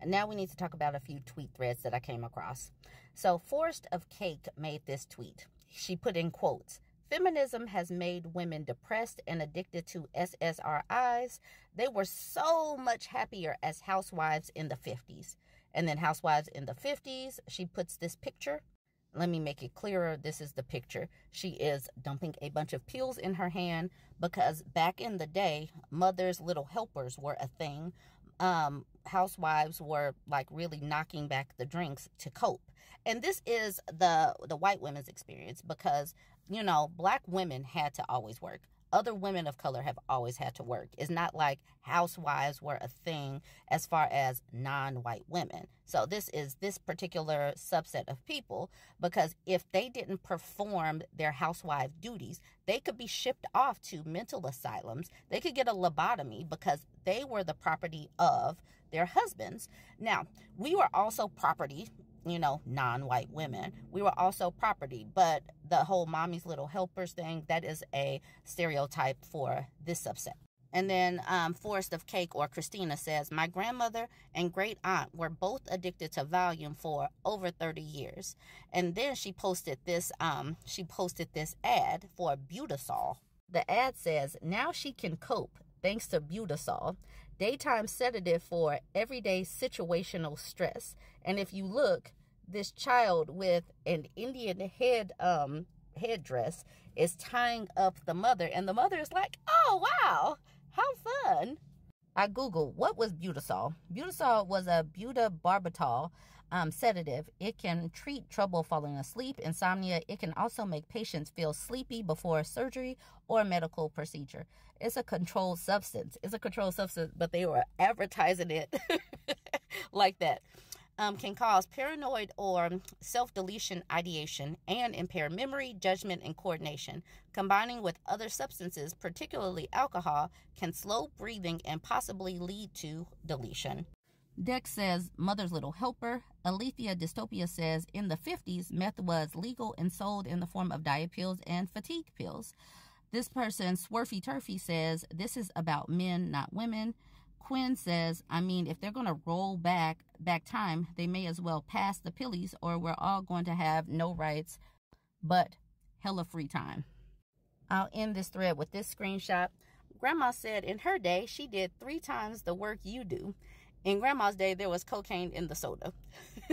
Now we need to talk about a few tweet threads that I came across. So Forrest of Cake made this tweet. She put in quotes, "Feminism has made women depressed and addicted to SSRIs. They were so much happier as housewives in the 50s. And then housewives in the 50s, she puts this picture. Let me make it clearer. This is the picture. She is dumping a bunch of pills in her hand because back in the day, mother's little helpers were a thing. Housewives were like really knocking back the drinks to cope. And this is the white women's experience because, you know, black women had to always work. Other women of color have always had to work. It's not like housewives were a thing as far as non-white women. So this is this particular subset of people because if they didn't perform their housewife duties, they could be shipped off to mental asylums. They could get a lobotomy because they were the property of their husbands. Now, we were also property, you know, non-white women. We were also property, but the whole mommy's little helpers thing, that is a stereotype for this subset. And then Forrest of Cake or Christina says, "My grandmother and great aunt were both addicted to Valium for over 30 years. And then she posted this ad for Butasol. The ad says, "Now she can cope thanks to Butasol, daytime sedative for everyday situational stress." And if you look, this child with an Indian headdress is tying up the mother, and the mother is like, "Oh, wow, how fun." I Googled, what was Butasol? Butasol was a butabarbital sedative. It can treat trouble falling asleep, insomnia. It can also make patients feel sleepy before surgery or medical procedure. It's a controlled substance. But they were advertising it like that. Can cause paranoid or self-deletion ideation and impair memory, judgment, and coordination. Combining with other substances, particularly alcohol, can slow breathing and possibly lead to deletion. Dex says, "Mother's little helper." Alethea Dystopia says, "In the 50s, meth was legal and sold in the form of diet pills and fatigue pills." This person, Swerfy Turfy, says, "This is about men, not women." Quinn says, "I mean, if they're going to roll back time, they may as well pass the pillies or we're all going to have no rights but hella free time." I'll end this thread with this screenshot. Grandma said in her day, she did 3 times the work you do. In Grandma's day, there was cocaine in the soda.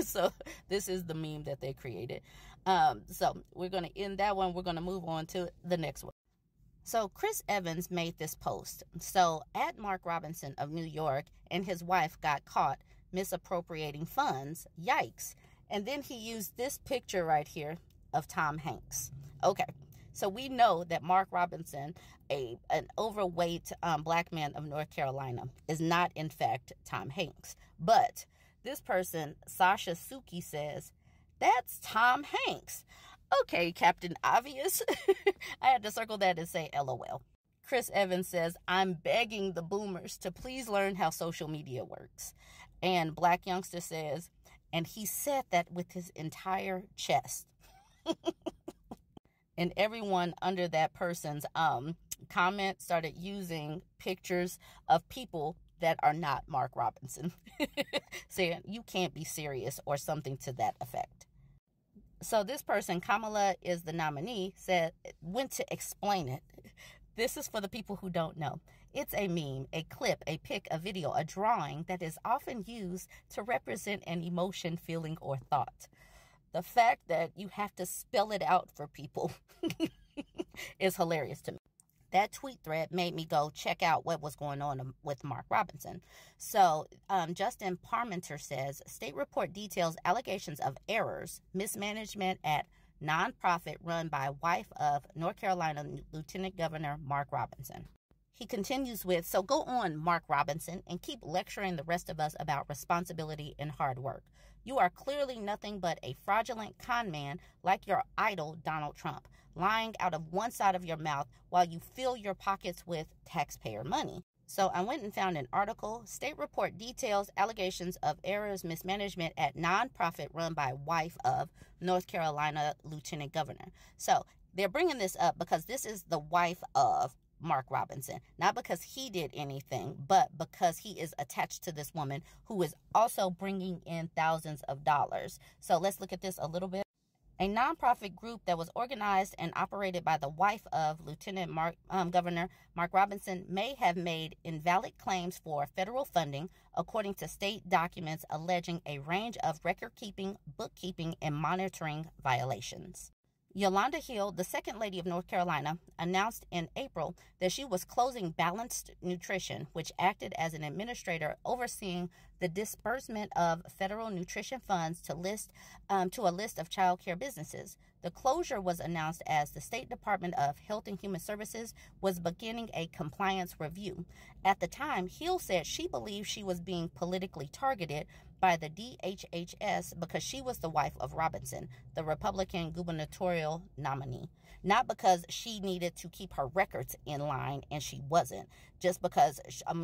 So this is the meme that they created. So we're going to end that one. We're going to move on to the next one. So Chris Evans made this post. So at Mark Robinson of New York and his wife got caught misappropriating funds. Yikes. And then he used this picture right here of Tom Hanks. Okay. So we know that Mark Robinson, an overweight black man of North Carolina, is not, in fact, Tom Hanks. But this person, Sasha Suki, says, "That's Tom Hanks." Okay, Captain Obvious. I had to circle that and say LOL. Chris Evans says, "I'm begging the boomers to please learn how social media works." And Black Youngster says, "And he said that with his entire chest." And everyone under that person's comment started using pictures of people that are not Mark Robinson, saying you can't be serious or something to that effect. So this person, Kamala is the nominee, went to explain it. This is for the people who don't know. It's a meme, a clip, a pic, a video, a drawing that is often used to represent an emotion, feeling, or thought. The fact that you have to spell it out for people is hilarious to me. That tweet thread made me go check out what was going on with Mark Robinson. So Justin Parmenter says, "State report details allegations of errors, mismanagement at nonprofit run by wife of North Carolina Lieutenant Governor Mark Robinson." He continues with, "So go on, Mark Robinson, and keep lecturing the rest of us about responsibility and hard work. You are clearly nothing but a fraudulent con man like your idol, Donald Trump, lying out of one side of your mouth while you fill your pockets with taxpayer money." So I went and found an article. State report details allegations of errors, mismanagement at nonprofit run by wife of North Carolina Lieutenant Governor. So they're bringing this up because this is the wife of Mark Robinson. Not because he did anything, but because he is attached to this woman who is also bringing in thousands of dollars. So let's look at this a little bit. A nonprofit group that was organized and operated by the wife of Governor Mark Robinson may have made invalid claims for federal funding, according to state documents alleging a range of record-keeping, bookkeeping, and monitoring violations. Yolanda Hill, the second lady of North Carolina, announced in April that she was closing Balanced Nutrition, which acted as an administrator overseeing the disbursement of federal nutrition funds to a list of child care businesses. The closure was announced as the State Department of Health and Human Services was beginning a compliance review. At the time, Hill said she believed she was being politically targeted by the DHHS because she was the wife of Robinson, the Republican gubernatorial nominee. Not because she needed to keep her records in line and she wasn't, just because,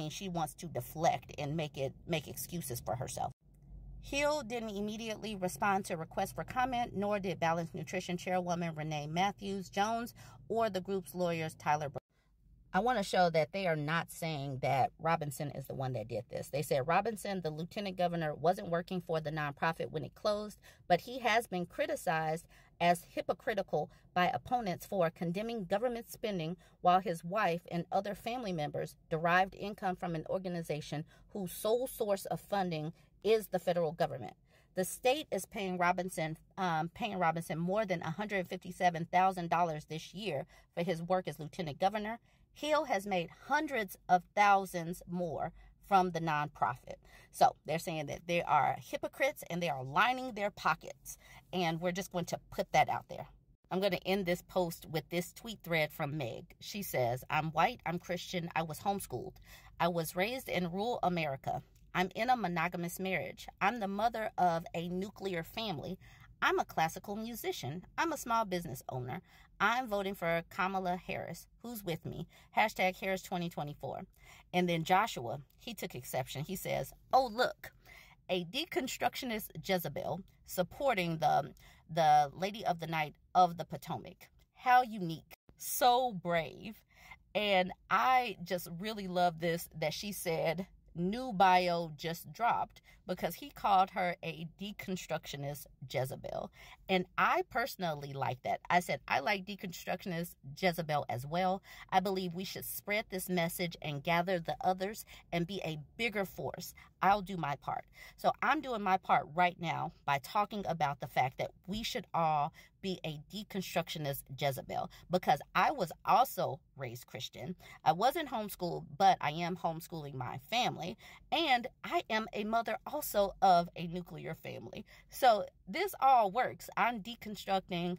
she wants to deflect and make excuses for herself. Hill didn't immediately respond to requests for comment, nor did Balanced Nutrition chairwoman Renee Matthews Jones or the group's lawyers Tyler Brooks. I want to show that they are not saying that Robinson is the one that did this. They said Robinson, the lieutenant governor, wasn't working for the nonprofit when it closed, but he has been criticized as hypocritical by opponents for condemning government spending while his wife and other family members derived income from an organization whose sole source of funding is the federal government. The state is paying Robinson more than $157,000 this year for his work as lieutenant governor. Hill has made hundreds of thousands more from the nonprofit. So they're saying that they are hypocrites and they are lining their pockets. And we're just going to put that out there. I'm going to end this post with this tweet thread from Meg. She says, "I'm white, I'm Christian, I was homeschooled. I was raised in rural America. I'm in a monogamous marriage. I'm the mother of a nuclear family. I'm a classical musician. I'm a small business owner. I'm voting for Kamala Harris. Who's with me? Hashtag Harris 2024. And then Joshua, he took exception. He says, "Oh, look, a deconstructionist Jezebel supporting the Lady of the Night of the Potomac. How unique. So brave." And I just really love this, that she said, new bio just dropped, because he called her a deconstructionist Jezebel. And I personally like that. I said, I like deconstructionist Jezebel as well. I believe we should spread this message and gather the others and be a bigger force. I'll do my part. So I'm doing my part right now by talking about the fact that we should all be a deconstructionist Jezebel, because I was also raised Christian. I wasn't homeschooled, but I am homeschooling my family, and I am a mother also of a nuclear family. So this all works. I'm deconstructing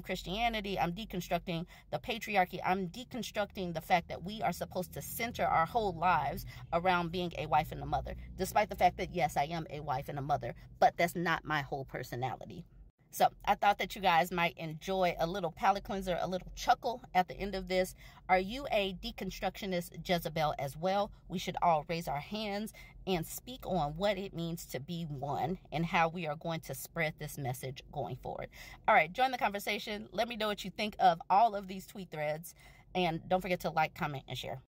Christianity. I'm deconstructing the patriarchy. I'm deconstructing the fact that we are supposed to center our whole lives around being a wife and a mother, despite the fact that, yes, I am a wife and a mother, but that's not my whole personality. So I thought that you guys might enjoy a little palate cleanser, a little chuckle at the end of this. Are you a deconstructionist Jezebel as well? We should all raise our hands and speak on what it means to be one and how we are going to spread this message going forward. All right, join the conversation. Let me know what you think of all of these tweet threads. And don't forget to like, comment, and share.